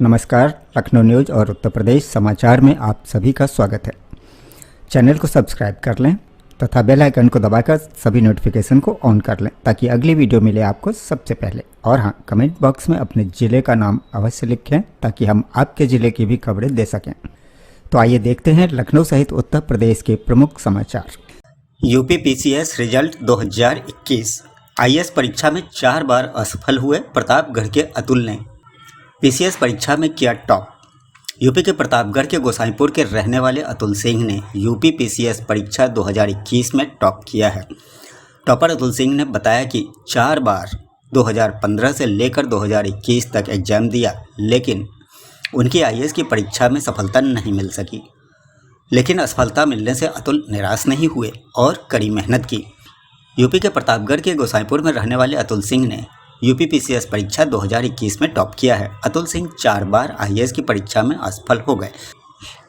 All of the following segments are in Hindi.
नमस्कार। लखनऊ न्यूज़ और उत्तर प्रदेश समाचार में आप सभी का स्वागत है। चैनल को सब्सक्राइब कर लें तथा बेल आइकन को दबाकर सभी नोटिफिकेशन को ऑन कर लें ताकि अगली वीडियो मिले आपको सबसे पहले। और हाँ, कमेंट बॉक्स में अपने ज़िले का नाम अवश्य लिखें ताकि हम आपके ज़िले की भी खबरें दे सकें। तो आइए देखते हैं लखनऊ सहित उत्तर प्रदेश के प्रमुख समाचार। UP PCS result 2021। आईएएस परीक्षा में 4 बार असफल हुए प्रतापगढ़ के अतुल ने पीसीएस परीक्षा में किया टॉप। यूपी के प्रतापगढ़ के गोसाईपुर के रहने वाले अतुल सिंह ने यूपी पीसीएस परीक्षा 2021 में टॉप किया है। टॉपर अतुल सिंह ने बताया कि 4 बार 2015 से लेकर 2021 तक एग्जाम दिया, लेकिन उनकी आईएएस की परीक्षा में सफलता नहीं मिल सकी। लेकिन असफलता मिलने से अतुल निराश नहीं हुए और कड़ी मेहनत की। यूपी के प्रतापगढ़ के गोसाईपुर में रहने वाले अतुल सिंह ने यूपी पीसीएस परीक्षा 2021 में टॉप किया है। अतुल सिंह 4 बार आईएएस की परीक्षा में असफल हो गए,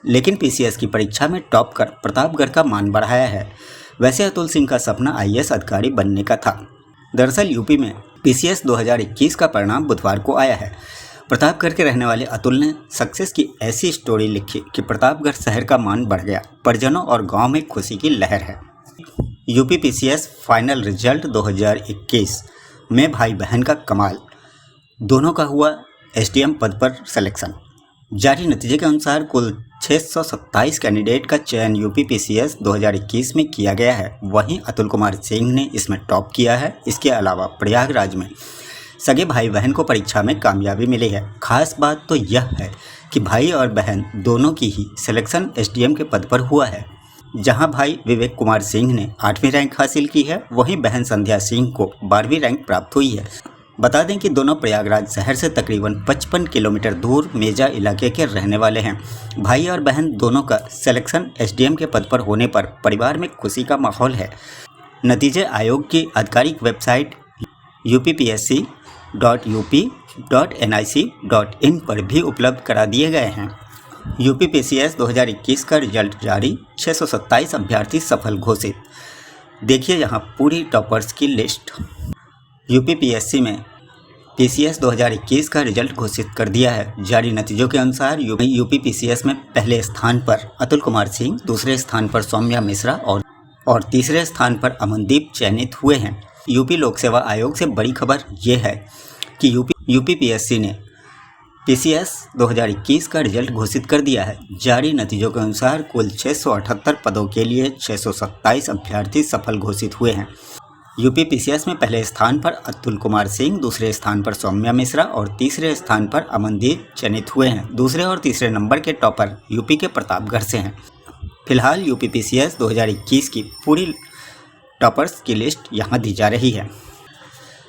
लेकिन पीसीएस की परीक्षा में टॉप कर प्रतापगढ़ का मान बढ़ाया है। वैसे अतुल सिंह का सपना आईएएस अधिकारी बनने का था। दरअसल यूपी में पीसीएस 2021 का परिणाम बुधवार को आया है। प्रतापगढ़ के रहने वाले अतुल ने सक्सेस की ऐसी स्टोरी लिखी कि प्रतापगढ़ शहर का मान बढ़ गया, परिजनों और गांव में खुशी की लहर है। यूपी पीसीएस फाइनल रिजल्ट 2021 में भाई बहन का कमाल, दोनों का हुआ एसडीएम पद पर सिलेक्शन। जारी नतीजे के अनुसार कुल 627 कैंडिडेट का चयन यूपी पीसीएस 2021 में किया गया है। वहीं अतुल कुमार सिंह ने इसमें टॉप किया है। इसके अलावा प्रयागराज में सगे भाई बहन को परीक्षा में कामयाबी मिली है। खास बात तो यह है कि भाई और बहन दोनों की ही सिलेक्शन एसडीएम के पद पर हुआ है। जहां भाई विवेक कुमार सिंह ने 8वीं रैंक हासिल की है, वहीं बहन संध्या सिंह को 12वीं रैंक प्राप्त हुई है। बता दें कि दोनों प्रयागराज शहर से तकरीबन 55 किलोमीटर दूर मेजा इलाके के रहने वाले हैं। भाई और बहन दोनों का सिलेक्शन एसडीएम के पद पर होने पर परिवार में खुशी का माहौल है। नतीजे आयोग की आधिकारिक वेबसाइट uppsc.up.nic.in पर भी उपलब्ध करा दिए गए हैं। यूपी पीसीएस 2021 का रिजल्ट जारी, 627 अभ्यर्थी सफल घोषित। देखिए यहाँ पूरी टॉपर्स की लिस्ट। यूपी पीएससी में पीसीएस 2021 का रिजल्ट घोषित कर दिया है। जारी नतीजों के अनुसार यूपी पीसीएस में पहले स्थान पर अतुल कुमार सिंह, दूसरे स्थान पर सौम्या मिश्रा और तीसरे स्थान पर अमनदीप चयनित हुए हैं। यूपी लोक सेवा आयोग से बड़ी खबर ये है कि यूपी पीएससी ने पीसीएस 2021 का रिजल्ट घोषित कर दिया है। जारी नतीजों के अनुसार कुल 678 पदों के लिए 627 अभ्यर्थी सफल घोषित हुए हैं। यूपी पीसीएस में पहले स्थान पर अतुल कुमार सिंह, दूसरे स्थान पर सौम्या मिश्रा और तीसरे स्थान पर अमनदीप चयनित हुए हैं। दूसरे और तीसरे नंबर के टॉपर यूपी के प्रतापगढ़ से हैं। फिलहाल यूपी पीसीएस 2021 की पूरी टॉपर्स की लिस्ट यहाँ दी जा रही है।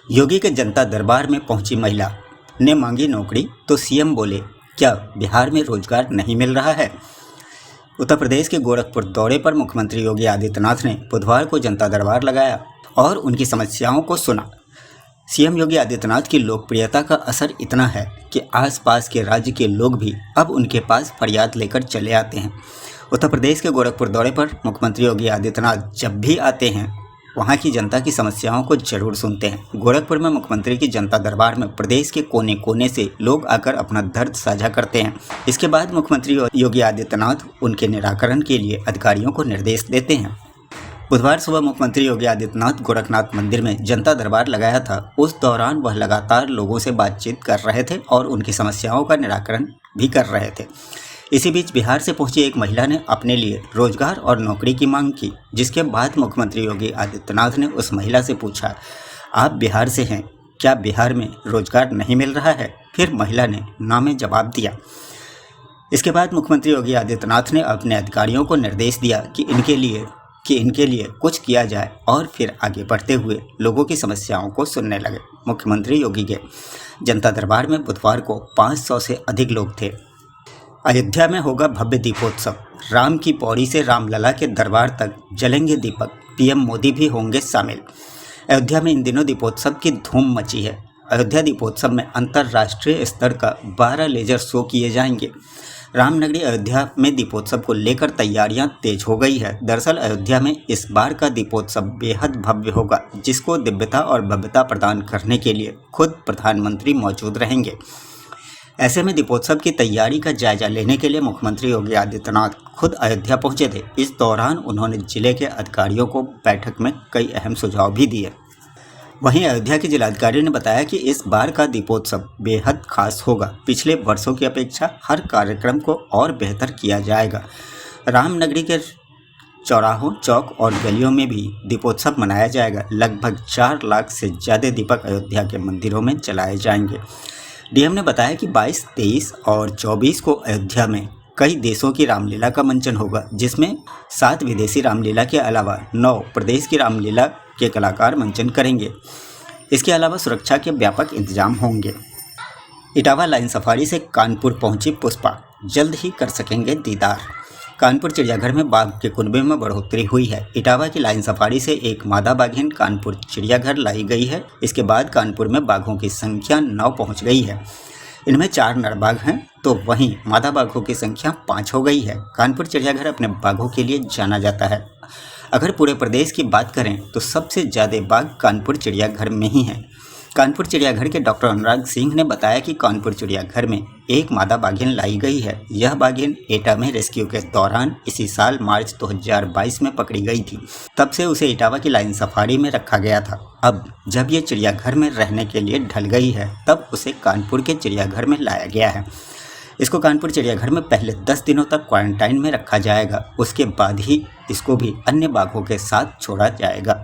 योगी के जनता दरबार में पहुंची महिला ने मांगी नौकरी तो सीएम बोले, क्या बिहार में रोजगार नहीं मिल रहा है? उत्तर प्रदेश के गोरखपुर दौरे पर मुख्यमंत्री योगी आदित्यनाथ ने बुधवार को जनता दरबार लगाया और उनकी समस्याओं को सुना। सीएम योगी आदित्यनाथ की लोकप्रियता का असर इतना है कि आसपास के राज्य के लोग भी अब उनके पास फरियाद लेकर चले आते हैं। उत्तर प्रदेश के गोरखपुर दौरे पर मुख्यमंत्री योगी आदित्यनाथ जब भी आते हैं, वहाँ की जनता की समस्याओं को जरूर सुनते हैं। गोरखपुर में मुख्यमंत्री की जनता दरबार में प्रदेश के कोने कोने से लोग आकर अपना दर्द साझा करते हैं। इसके बाद मुख्यमंत्री योगी आदित्यनाथ उनके निराकरण के लिए अधिकारियों को निर्देश देते हैं। बुधवार सुबह मुख्यमंत्री योगी आदित्यनाथ गोरखनाथ मंदिर में जनता दरबार लगाया था। उस दौरान वह लगातार लोगों से बातचीत कर रहे थे और उनकी समस्याओं का निराकरण भी कर रहे थे। इसी बीच बिहार से पहुंची एक महिला ने अपने लिए रोजगार और नौकरी की मांग की, जिसके बाद मुख्यमंत्री योगी आदित्यनाथ ने उस महिला से पूछा, आप बिहार से हैं, क्या बिहार में रोजगार नहीं मिल रहा है? फिर महिला ने ना में जवाब दिया। इसके बाद मुख्यमंत्री योगी आदित्यनाथ ने अपने अधिकारियों को निर्देश दिया कि इनके लिए कुछ किया जाए और फिर आगे बढ़ते हुए लोगों की समस्याओं को सुनने लगे। मुख्यमंत्री योगी के जनता दरबार में बुधवार को 500 से अधिक लोग थे। अयोध्या में होगा भव्य दीपोत्सव, राम की पौड़ी से रामलला के दरबार तक जलेंगे दीपक, पीएम मोदी भी होंगे शामिल। अयोध्या में इन दिनों दीपोत्सव की धूम मची है। अयोध्या दीपोत्सव में अंतर्राष्ट्रीय स्तर का 12 लेजर शो किए जाएंगे। रामनगरी अयोध्या में दीपोत्सव को लेकर तैयारियां तेज हो गई है। दरअसल अयोध्या में इस बार का दीपोत्सव बेहद भव्य होगा, जिसको दिव्यता और भव्यता प्रदान करने के लिए खुद प्रधानमंत्री मौजूद रहेंगे। ऐसे में दीपोत्सव की तैयारी का जायजा लेने के लिए मुख्यमंत्री योगी आदित्यनाथ खुद अयोध्या पहुंचे थे। इस दौरान उन्होंने जिले के अधिकारियों को बैठक में कई अहम सुझाव भी दिए। वहीं अयोध्या के जिलाधिकारी ने बताया कि इस बार का दीपोत्सव बेहद खास होगा। पिछले वर्षों की अपेक्षा हर कार्यक्रम को और बेहतर किया जाएगा। रामनगरी के चौराहों, चौक और गलियों में भी दीपोत्सव मनाया जाएगा। लगभग 4 लाख से ज़्यादा दीपक अयोध्या के मंदिरों में जलाए जाएंगे। डीएम ने बताया कि 22, 23 और 24 को अयोध्या में कई देशों की रामलीला का मंचन होगा, जिसमें 7 विदेशी रामलीला के अलावा 9 प्रदेश की रामलीला के कलाकार मंचन करेंगे। इसके अलावा सुरक्षा के व्यापक इंतजाम होंगे। इटावा लाइन सफारी से कानपुर पहुंची पुष्पा, जल्द ही कर सकेंगे दीदार। कानपुर चिड़ियाघर में बाघ के कुनबे में बढ़ोतरी हुई है। इटावा की लाइन सफारी से एक मादा बाघिन कानपुर चिड़ियाघर लाई गई है। इसके बाद कानपुर में बाघों की संख्या 9 पहुंच गई है। इनमें 4 नर बाघ हैं, तो वहीं मादा बाघों की संख्या 5 हो गई है। कानपुर चिड़ियाघर अपने बाघों के लिए जाना जाता है। अगर पूरे प्रदेश की बात करें तो सबसे ज़्यादा बाघ कानपुर चिड़ियाघर में ही हैं। कानपुर चिड़ियाघर के डॉक्टर अनुराग सिंह ने बताया कि कानपुर चिड़ियाघर में एक मादा बाघिन लाई गई है। यह बाघिन एटा में रेस्क्यू के दौरान इसी साल मार्च 2022 में पकड़ी गई थी। तब से उसे इटावा की लाइन सफारी में रखा गया था। अब जब ये चिड़ियाघर में रहने के लिए ढल गई है, तब उसे कानपुर के चिड़ियाघर में लाया गया है। इसको कानपुर चिड़ियाघर में पहले 10 दिनों तक क्वारंटाइन में रखा जाएगा। उसके बाद ही इसको भी अन्य बाघों के साथ छोड़ा जाएगा।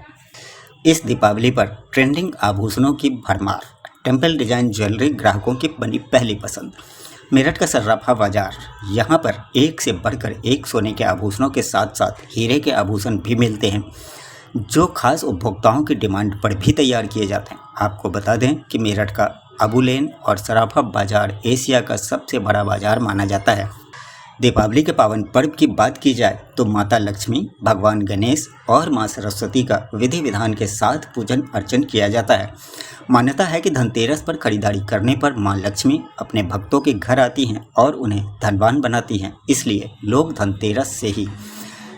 इस दीपावली पर ट्रेंडिंग आभूषणों की भरमार। टेम्पल डिजाइन ज्वेलरी ग्राहकों की बनी पहली पसंद। मेरठ का सर्राफा बाजार, यहाँ पर एक से बढ़कर एक सोने के आभूषणों के साथ साथ हीरे के आभूषण भी मिलते हैं, जो खास उपभोक्ताओं की डिमांड पर भी तैयार किए जाते हैं। आपको बता दें कि मेरठ का अबू लेन और सर्राफा बाजार एशिया का सबसे बड़ा बाजार माना जाता है। दीपावली के पावन पर्व की बात की जाए तो माता लक्ष्मी, भगवान गणेश और मां सरस्वती का विधि विधान के साथ पूजन अर्चन किया जाता है। मान्यता है कि धनतेरस पर खरीदारी करने पर मां लक्ष्मी अपने भक्तों के घर आती हैं और उन्हें धनवान बनाती हैं। इसलिए लोग धनतेरस से ही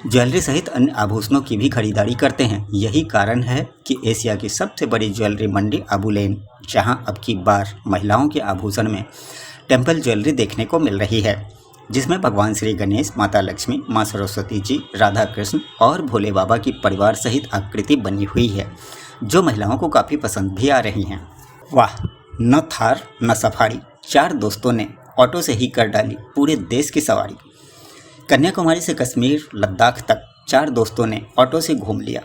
ज्वेलरी सहित अन्य आभूषणों की भी खरीदारी करते हैं। यही कारण है कि एशिया की सबसे बड़ी ज्वेलरी मंडी अबू लेन, जहां अब की बार महिलाओं के आभूषण में टेम्पल ज्वेलरी देखने को मिल रही है, जिसमें भगवान श्री गणेश, माता लक्ष्मी, मां सरस्वती जी, राधा कृष्ण और भोले बाबा की परिवार सहित आकृति बनी हुई है, जो महिलाओं को काफ़ी पसंद भी आ रही हैं। वाह, न थार न सफारी, 4 दोस्तों ने ऑटो से ही कर डाली पूरे देश की सवारी। कन्याकुमारी से कश्मीर, लद्दाख तक 4 दोस्तों ने ऑटो से घूम लिया।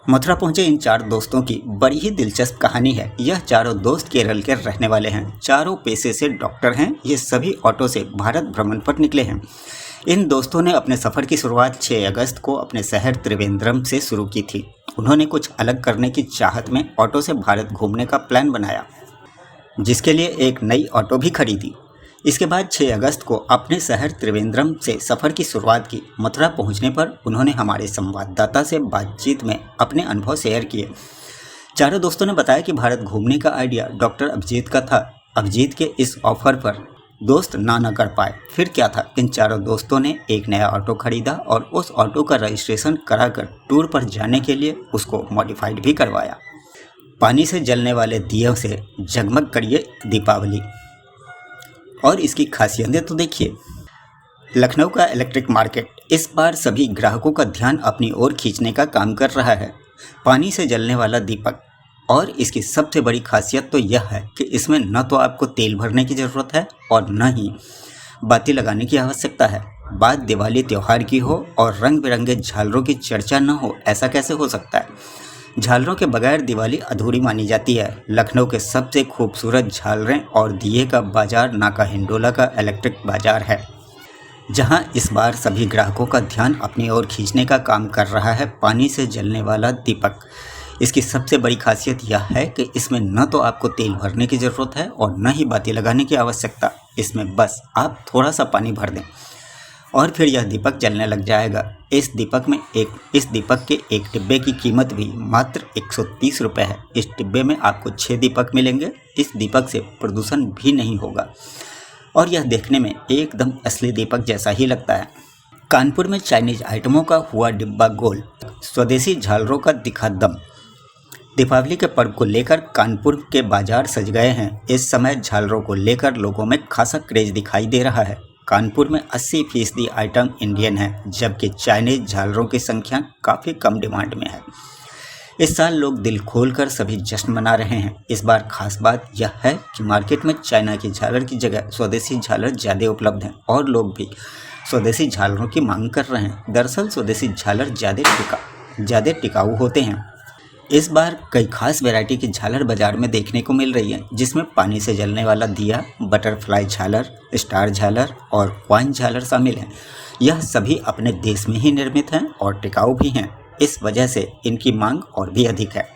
मथुरा पहुंचे इन 4 दोस्तों की बड़ी ही दिलचस्प कहानी है। यह चारों दोस्त केरल के रहने वाले हैं। चारों पेशे से डॉक्टर हैं। ये सभी ऑटो से भारत भ्रमण पर निकले हैं। इन दोस्तों ने अपने सफ़र की शुरुआत 6 अगस्त को अपने शहर त्रिवेंद्रम से शुरू की थी। उन्होंने कुछ अलग करने की चाहत में ऑटो से भारत घूमने का प्लान बनाया, जिसके लिए एक नई ऑटो भी खरीदी। इसके बाद 6 अगस्त को अपने शहर त्रिवेंद्रम से सफ़र की शुरुआत की। मथुरा पहुंचने पर उन्होंने हमारे संवाददाता से बातचीत में अपने अनुभव शेयर किए। चारों दोस्तों ने बताया कि भारत घूमने का आइडिया डॉक्टर अभिजीत का था। अभिजीत के इस ऑफर पर दोस्त ना कर पाए। फिर क्या था, इन चारों दोस्तों ने एक नया ऑटो खरीदा और उस ऑटो का रजिस्ट्रेशन कराकर टूर पर जाने के लिए उसको मॉडिफाइड भी करवाया। पानी से जलने वाले दियों से जगमग करिए दीपावली। और इसकी खासियतें तो देखिए। लखनऊ का इलेक्ट्रिक मार्केट इस बार सभी ग्राहकों का ध्यान अपनी ओर खींचने का काम कर रहा है। पानी से जलने वाला दीपक, और इसकी सबसे बड़ी खासियत तो यह है कि इसमें न तो आपको तेल भरने की ज़रूरत है और न ही बाती लगाने की आवश्यकता है। बात दिवाली त्यौहार की हो और रंग बिरंगे झालरों की चर्चा न हो, ऐसा कैसे हो सकता है। झालरों के बगैर दिवाली अधूरी मानी जाती है। लखनऊ के सबसे खूबसूरत झालरें और दिए का बाजार नाका हिंडोला का इलेक्ट्रिक बाजार है, जहां इस बार सभी ग्राहकों का ध्यान अपनी ओर खींचने का काम कर रहा है पानी से जलने वाला दीपक। इसकी सबसे बड़ी खासियत यह है कि इसमें न तो आपको तेल भरने की ज़रूरत है और न ही बाती लगाने की आवश्यकता। इसमें बस आप थोड़ा सा पानी भर दें और फिर यह दीपक जलने लग जाएगा। इस दीपक के एक डिब्बे की कीमत भी मात्र 130 रुपये है। इस डिब्बे में आपको 6 दीपक मिलेंगे। इस दीपक से प्रदूषण भी नहीं होगा और यह देखने में एकदम असली दीपक जैसा ही लगता है। कानपुर में चाइनीज आइटमों का हुआ डिब्बा गोल, स्वदेशी झालरों का दिखा दम। दीपावली के पर्व को लेकर कानपुर के बाजार सज गए हैं। इस समय झालरों को लेकर लोगों में खासा क्रेज दिखाई दे रहा है। कानपुर में 80% आइटम इंडियन है, जबकि चाइनीज झालरों की संख्या काफ़ी कम डिमांड में है। इस साल लोग दिल खोलकर सभी जश्न मना रहे हैं। इस बार खास बात यह है कि मार्केट में चाइना की झालर की जगह स्वदेशी झालर ज़्यादा उपलब्ध हैं और लोग भी स्वदेशी झालरों की मांग कर रहे हैं। दरअसल स्वदेशी झालर ज़्यादा टिकाऊ होते हैं। इस बार कई खास वैरायटी की झालर बाजार में देखने को मिल रही है, जिसमें पानी से जलने वाला दिया, बटरफ्लाई झालर, स्टार झालर और क्वाइन झालर शामिल हैं। यह सभी अपने देश में ही निर्मित हैं और टिकाऊ भी हैं। इस वजह से इनकी मांग और भी अधिक है।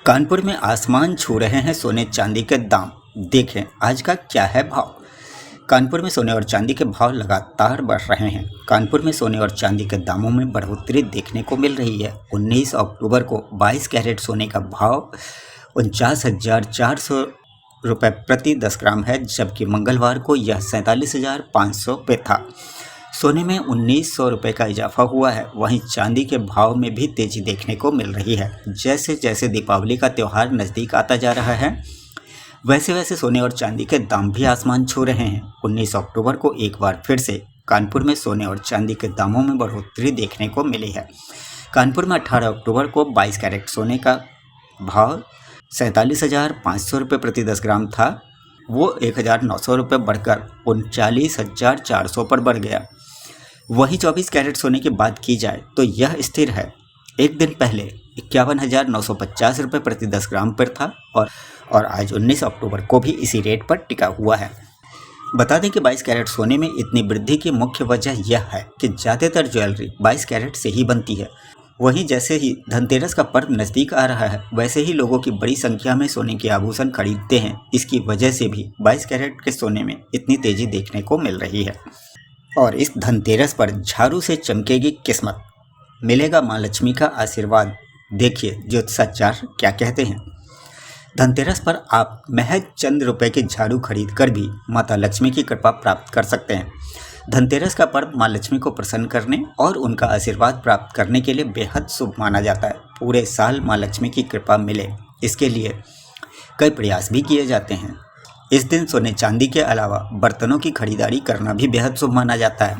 कानपुर में आसमान छू रहे हैं सोने चांदी के दाम। देखें आज का क्या है भाव। कानपुर में सोने और चांदी के भाव लगातार बढ़ रहे हैं। कानपुर में सोने और चांदी के दामों में बढ़ोतरी देखने को मिल रही है। 19 अक्टूबर को 22 कैरेट सोने का भाव 49,400 रुपये प्रति 10 ग्राम है, जबकि मंगलवार को यह 47,500 पे था। सोने में 1,900 रुपये का इजाफा हुआ है। वहीं चांदी के भाव में भी तेजी देखने को मिल रही है। जैसे जैसे दीपावली का त्यौहार नज़दीक आता जा रहा है, वैसे वैसे सोने और चांदी के दाम भी आसमान छू रहे हैं। 19 अक्टूबर को एक बार फिर से कानपुर में सोने और चांदी के दामों में बढ़ोतरी देखने को मिली है। कानपुर में 18 अक्टूबर को 22 कैरेट सोने का भाव 47,500 रुपये प्रति 10 ग्राम था। वो 1,900 रुपये बढ़कर 39,400 पर बढ़ गया। वहीं 24 कैरेट सोने की बात की जाए तो यह स्थिर है। एक दिन पहले 51,950 रुपये प्रति 10 ग्राम पर था और आज 19 अक्टूबर को भी इसी रेट पर टिका हुआ है। बता दें कि 22 कैरेट सोने में इतनी वृद्धि की मुख्य वजह यह है कि ज़्यादातर ज्वेलरी 22 कैरेट से ही बनती है। वहीं जैसे ही धनतेरस का पर्व नज़दीक आ रहा है, वैसे ही लोगों की बड़ी संख्या में सोने के आभूषण खरीदते हैं। इसकी वजह से भी 22 कैरेट के सोने में इतनी तेज़ी देखने को मिल रही है। और इस धनतेरस पर झाड़ू से चमकेगी किस्मत, मिलेगा माँ लक्ष्मी का आशीर्वाद। देखिए ज्योतिषाचार्य क्या कहते हैं। धनतेरस पर आप महज चंद रुपए के झाड़ू खरीद कर भी माता लक्ष्मी की कृपा प्राप्त कर सकते हैं। धनतेरस का पर्व माँ लक्ष्मी को प्रसन्न करने और उनका आशीर्वाद प्राप्त करने के लिए बेहद शुभ माना जाता है। पूरे साल माँ लक्ष्मी की कृपा मिले, इसके लिए कई प्रयास भी किए जाते हैं। इस दिन सोने चांदी के अलावा बर्तनों की खरीदारी करना भी बेहद शुभ माना जाता है।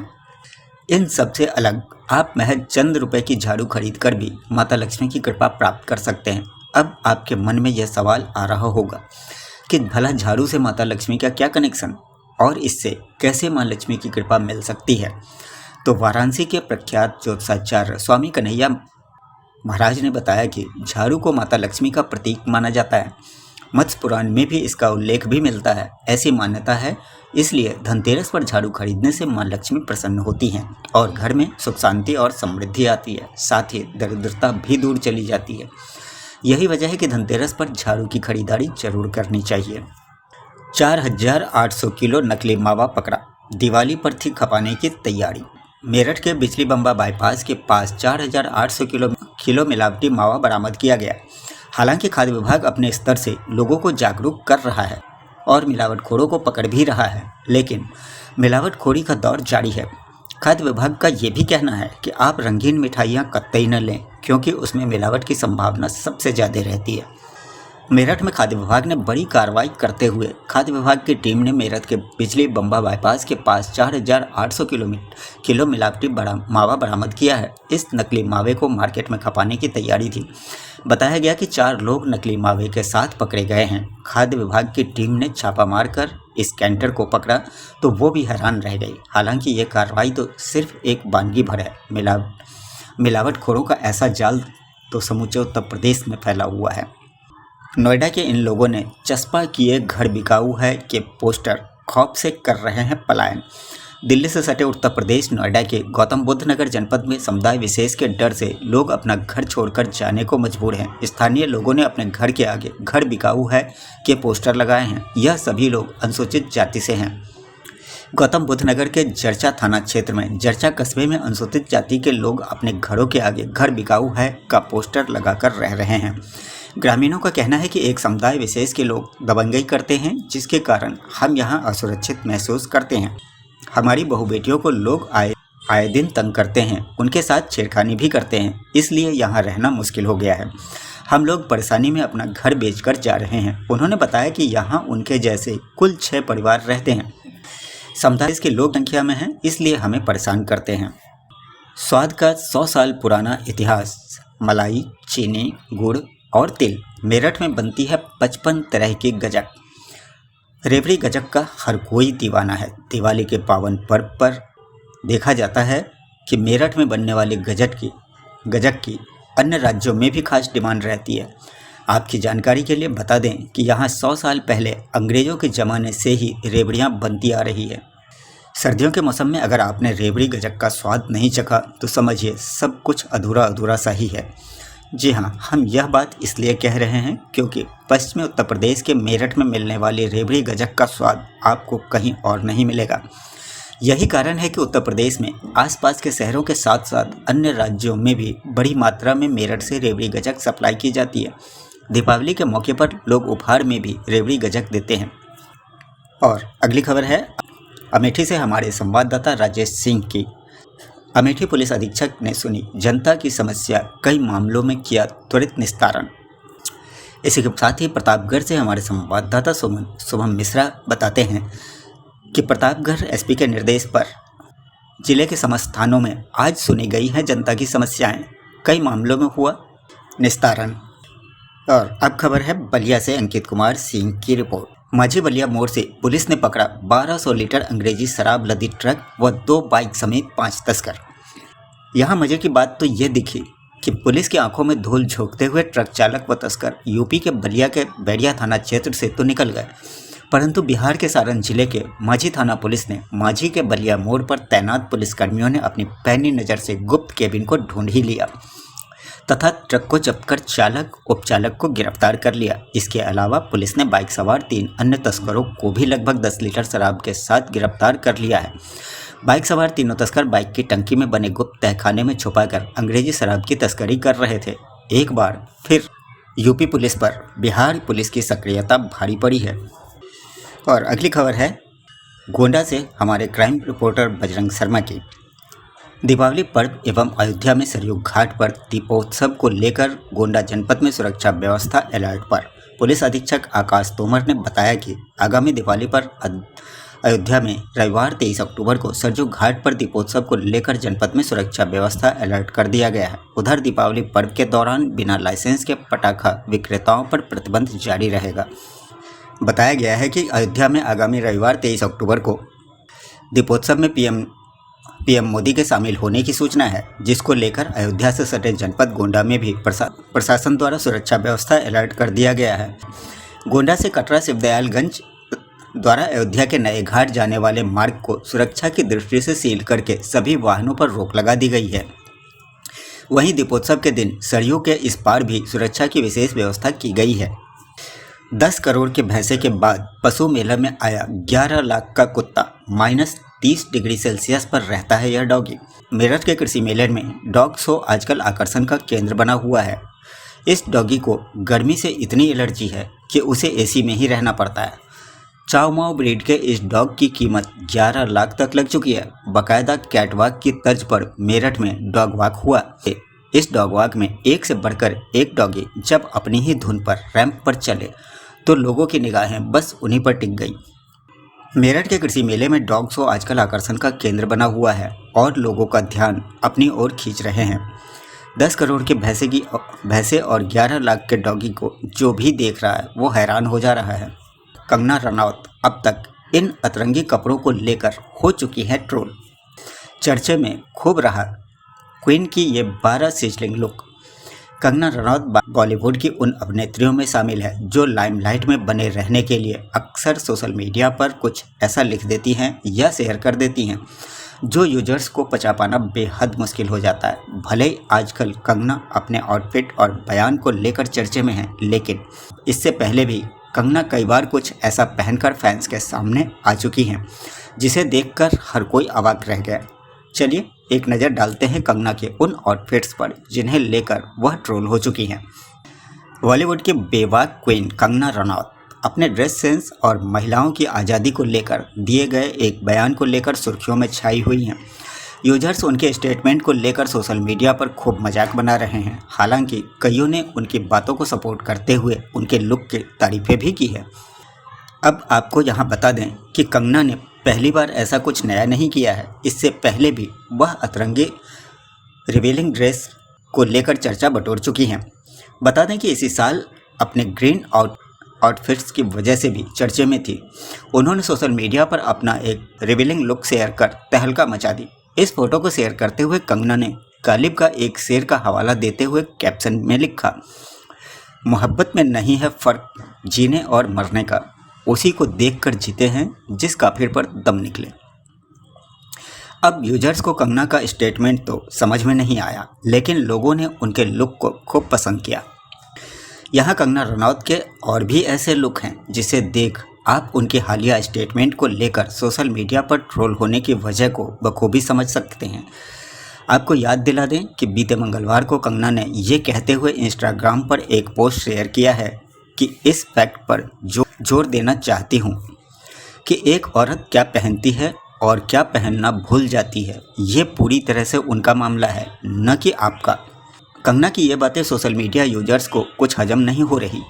इन सबसे अलग आप महज चंद रुपए की झाड़ू खरीद कर भी माता लक्ष्मी की कृपा प्राप्त कर सकते हैं। अब आपके मन में यह सवाल आ रहा होगा कि भला झाड़ू से माता लक्ष्मी का क्या कनेक्शन और इससे कैसे माँ लक्ष्मी की कृपा मिल सकती है। तो वाराणसी के प्रख्यात ज्योतिषाचार्य स्वामी कन्हैया महाराज ने बताया कि झाड़ू को माता लक्ष्मी का प्रतीक माना जाता है। मत्स्य पुराण में भी इसका उल्लेख भी मिलता है। ऐसी मान्यता है, इसलिए धनतेरस पर झाड़ू खरीदने से माँ लक्ष्मी प्रसन्न होती हैं और घर में सुख शांति और समृद्धि आती है। साथ ही दरिद्रता भी दूर चली जाती है। यही वजह है कि धनतेरस पर झाड़ू की खरीदारी जरूर करनी चाहिए। 4,800 किलो नकली मावा पकड़ा, दिवाली पर थी खपाने की तैयारी। मेरठ के बिजली बम्बा बाईपास के पास 4,800 किलो मिलावटी मावा बरामद किया गया। हालांकि खाद्य विभाग अपने स्तर से लोगों को जागरूक कर रहा है और मिलावटखोरों को पकड़ भी रहा है, लेकिन मिलावटखोरी का दौर जारी है। खाद्य विभाग का ये भी कहना है कि आप रंगीन मिठाइयाँ कतई न लें, क्योंकि उसमें मिलावट की संभावना सबसे ज़्यादा रहती है। मेरठ में खाद्य विभाग ने बड़ी कार्रवाई करते हुए खाद्य विभाग की टीम ने मेरठ के बिजली बम्बा बाईपास के पास 4,800 किलो मिलावटी मावा बरामद किया है। इस नकली मावे को मार्केट में खपाने की तैयारी थी। बताया गया कि 4 लोग नकली मावे के साथ पकड़े गए हैं। खाद्य विभाग की टीम ने छापा मारकर इस कैंटर को पकड़ा तो वो भी हैरान रह गई। हालांकि ये कार्रवाई तो सिर्फ एक वानगी भर है। मिलावटखोरों का ऐसा जाल तो समूचे उत्तर प्रदेश में फैला हुआ है। नोएडा के इन लोगों ने चस्पा किए घर बिकाऊ है के पोस्टर खौफ से कर रहे हैं पलायन। दिल्ली से सटे उत्तर प्रदेश नोएडा के गौतम बुद्ध नगर जनपद में समुदाय विशेष के डर से लोग अपना घर छोड़कर जाने को मजबूर हैं। स्थानीय लोगों ने अपने घर के आगे घर बिकाऊ है के पोस्टर लगाए हैं। यह सभी लोग अनुसूचित जाति से हैं। गौतम बुद्ध नगर के जर्चा थाना क्षेत्र में जर्चा कस्बे में अनुसूचित जाति के लोग अपने घरों के आगे घर बिकाऊ है का पोस्टर लगाकर रह रहे हैं। ग्रामीणों का कहना है कि एक समुदाय विशेष के लोग दबंगई करते हैं, जिसके कारण हम यहाँ असुरक्षित महसूस करते हैं। हमारी बहू बेटियों को लोग आए दिन तंग करते हैं, उनके साथ छेड़खानी भी करते हैं, इसलिए यहाँ रहना मुश्किल हो गया है। हम लोग परेशानी में अपना घर बेचकर जा रहे हैं। उन्होंने बताया कि यहाँ उनके जैसे कुल 6 परिवार रहते हैं। समुदाय की लोक संख्या में है, इसलिए हमें परेशान करते हैं। स्वाद का 100 साल पुराना इतिहास, मलाई, चीनी, गुड़ और तिल। मेरठ में बनती है 55 तरह की गजक। रेवड़ी गजक का हर कोई दीवाना है। दिवाली के पावन पर्व पर देखा जाता है कि मेरठ में बनने वाली गजक की अन्य राज्यों में भी खास डिमांड रहती है। आपकी जानकारी के लिए बता दें कि यहाँ 100 साल पहले अंग्रेज़ों के ज़माने से ही रेवड़ियाँ बनती आ रही है। सर्दियों के मौसम में अगर आपने रेवड़ी गजक का स्वाद नहीं चखा तो समझिए सब कुछ अधूरा सा ही है। जी हाँ, हम यह बात इसलिए कह रहे हैं क्योंकि पश्चिमी उत्तर प्रदेश के मेरठ में मिलने वाली रेवड़ी गजक का स्वाद आपको कहीं और नहीं मिलेगा। यही कारण है कि उत्तर प्रदेश में आसपास के शहरों के साथ साथ अन्य राज्यों में भी बड़ी मात्रा में मेरठ से रेवड़ी गजक सप्लाई की जाती है। दीपावली के मौके पर लोग उपहार में भी रेवड़ी गजक देते हैं। और अगली खबर है अमेठी से हमारे संवाददाता राजेश सिंह की। अमेठी पुलिस अधीक्षक ने सुनी जनता की समस्या, कई मामलों में किया त्वरित निस्तारण। इसी के साथ ही प्रतापगढ़ से हमारे संवाददाता शुभम मिश्रा बताते हैं कि प्रतापगढ़ एसपी के निर्देश पर जिले के समस्त थानों में आज सुनी गई हैं जनता की समस्याएं, कई मामलों में हुआ निस्तारण। और अब खबर है बलिया से अंकित कुमार सिंह की रिपोर्ट। माझी बलिया मोड़ से पुलिस ने पकड़ा 1200 लीटर अंग्रेजी शराब लदी ट्रक व 2 बाइक समेत 5 तस्कर। यहाँ मजे की बात तो ये दिखी कि पुलिस की आंखों में धूल झोंकते हुए ट्रक चालक व तस्कर यूपी के बलिया के बैरिया थाना क्षेत्र से तो निकल गए, परंतु बिहार के सारण जिले के माझी थाना पुलिस ने माझी के बलिया मोड़ पर तैनात पुलिसकर्मियों ने अपनी पैनी नज़र से गुप्त केबिन को ढूंढ ही लिया तथा ट्रक को जब्त कर चालक उपचालक को गिरफ्तार कर लिया। इसके अलावा पुलिस ने बाइक सवार 3 अन्य तस्करों को भी लगभग 10 लीटर शराब के साथ गिरफ्तार कर लिया है। बाइक सवार तीनों तस्कर बाइक की टंकी में बने गुप्त तहखाने में छुपाकर अंग्रेजी शराब की तस्करी कर रहे थे। एक बार फिर यूपी पुलिस पर बिहार पुलिस की सक्रियता भारी पड़ी है। और अगली खबर है गोंडा से हमारे क्राइम रिपोर्टर बजरंग शर्मा की। दीपावली पर्व एवं अयोध्या में सरयू घाट पर दीपोत्सव को लेकर गोंडा जनपद में सुरक्षा व्यवस्था अलर्ट पर। पुलिस अधीक्षक आकाश तोमर ने बताया कि आगामी दिवाली पर अयोध्या में रविवार 23 अक्टूबर को सरयू घाट पर दीपोत्सव को लेकर जनपद में सुरक्षा व्यवस्था अलर्ट कर दिया गया है। उधर दीपावली पर्व के दौरान बिना लाइसेंस के पटाखा विक्रेताओं पर प्रतिबंध जारी रहेगा। बताया गया है कि अयोध्या में आगामी रविवार 23 अक्टूबर को दीपोत्सव में पीएम मोदी के शामिल होने की सूचना है, जिसको लेकर अयोध्या से सटे जनपद गोंडा में भी प्रशासन द्वारा सुरक्षा व्यवस्था अलर्ट कर दिया गया है। गोंडा से कटरा शिवदयालगंज द्वारा अयोध्या के नए घाट जाने वाले मार्ग को सुरक्षा की दृष्टि से सील करके सभी वाहनों पर रोक लगा दी गई है। वहीं दीपोत्सव के दिन सरयू के इस पार भी सुरक्षा की विशेष व्यवस्था की गई है। 10 करोड़ के भैंसे के बाद पशु मेला में आया 11 लाख का कुत्ता। -30 डिग्री सेल्सियस पर रहता है यह डॉगी। मेरठ के कृषि मेले में डॉग शो आजकल आकर्षण का केंद्र बना हुआ है। इस डॉगी को गर्मी से इतनी एलर्जी है कि उसे एसी में ही रहना पड़ता है। चाव माव ब्रीड के इस डॉग की कीमत 11 लाख तक लग चुकी है। बाकायदा कैटवॉक की तर्ज पर मेरठ में डॉग वॉक हुआ। इस डॉग वॉक में एक से बढ़कर एक डॉगी जब अपनी ही धुन पर रैंप पर चले तो लोगों की निगाहें बस उन्हीं पर टिक गई। मेरठ के कृषि मेले में डॉग शो आजकल आकर्षण का केंद्र बना हुआ है और लोगों का ध्यान अपनी ओर खींच रहे हैं। 10 करोड़ के भैंसे और 11 लाख के डॉगी को जो भी देख रहा है वो हैरान हो जा रहा है। कंगना रनौत अब तक इन अतरंगी कपड़ों को लेकर हो चुकी है ट्रोल। चर्चे में खूब रहा क्वीन की ये 12 सिजलिंग लुक। कंगना रनौत बॉलीवुड की उन अभिनेत्रियों में शामिल है जो लाइमलाइट में बने रहने के लिए अक्सर सोशल मीडिया पर कुछ ऐसा लिख देती हैं या शेयर कर देती हैं जो यूजर्स को पचा पाना बेहद मुश्किल हो जाता है। भले ही आजकल कंगना अपने आउटफिट और बयान को लेकर चर्चे में है, लेकिन इससे पहले भी कंगना कई बार कुछ ऐसा पहनकर फैंस के सामने आ चुकी हैं जिसे देखकर हर कोई अवाक रह गया। चलिए एक नज़र डालते हैं कंगना के उन आउटफिट्स पर जिन्हें लेकर वह ट्रोल हो चुकी हैं। बॉलीवुड की बेबाक क्वीन कंगना रनौत अपने ड्रेस सेंस और महिलाओं की आज़ादी को लेकर दिए गए एक बयान को लेकर सुर्खियों में छाई हुई हैं। यूजर्स उनके स्टेटमेंट को लेकर सोशल मीडिया पर खूब मजाक बना रहे हैं। हालांकि कईयों ने उनकी बातों को सपोर्ट करते हुए उनके लुक की तारीफें भी की है। अब आपको यहाँ बता दें कि कंगना ने पहली बार ऐसा कुछ नया नहीं किया है। इससे पहले भी वह अतरंगी रिवीलिंग ड्रेस को लेकर चर्चा बटोर चुकी हैं। बता दें कि इसी साल अपने ग्रीन आउटफिट्स की वजह से भी चर्चे में थी। उन्होंने सोशल मीडिया पर अपना एक रिवीलिंग लुक शेयर कर तहलका मचा दी। इस फोटो को शेयर करते हुए कंगना ने गालिब का एक शेर का हवाला देते हुए कैप्शन में लिखा, मोहब्बत में नहीं है फ़र्क जीने और मरने का, उसी को देखकर जीते हैं जिस काफिर पर दम निकले। अब यूजर्स को कंगना का स्टेटमेंट तो समझ में नहीं आया, लेकिन लोगों ने उनके लुक को खूब पसंद किया। यहाँ कंगना रनौत के और भी ऐसे लुक हैं जिसे देख आप उनके हालिया स्टेटमेंट को लेकर सोशल मीडिया पर ट्रोल होने की वजह को बखूबी समझ सकते हैं। आपको याद दिला दें कि बीते मंगलवार को कंगना ने ये कहते हुए इंस्टाग्राम पर एक पोस्ट शेयर किया है कि इस फैक्ट पर जोर देना चाहती हूँ कि एक औरत क्या पहनती है और क्या पहनना भूल जाती है, ये पूरी तरह से उनका मामला है, न कि आपका। कंगना की ये बातें सोशल मीडिया यूजर्स को कुछ हजम नहीं हो रही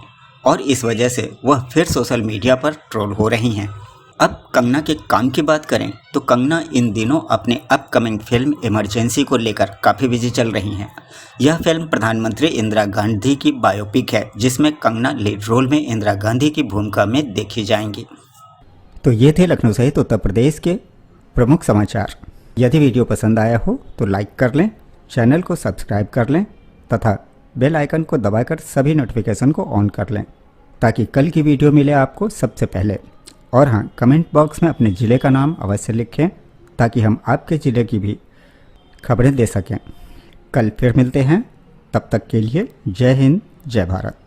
और इस वजह से वह फिर सोशल मीडिया पर ट्रोल हो रही हैं। अब कंगना के काम की बात करें तो कंगना इन दिनों अपने अपकमिंग फिल्म इमरजेंसी को लेकर काफ़ी बिजी चल रही हैं। यह फिल्म प्रधानमंत्री इंदिरा गांधी की बायोपिक है, जिसमें कंगना लीड रोल में इंदिरा गांधी की भूमिका में देखी जाएंगी। तो ये थे लखनऊ सहित उत्तर प्रदेश के प्रमुख समाचार। यदि वीडियो पसंद आया हो तो लाइक कर लें, चैनल को सब्सक्राइब कर लें तथा बेल आइकन को दबाकर सभी नोटिफिकेशन को ऑन कर लें ताकि कल की वीडियो मिले आपको सबसे पहले। और हाँ, कमेंट बॉक्स में अपने ज़िले का नाम अवश्य लिखें ताकि हम आपके ज़िले की भी खबरें दे सकें। कल फिर मिलते हैं, तब तक के लिए जय हिंद, जय भारत।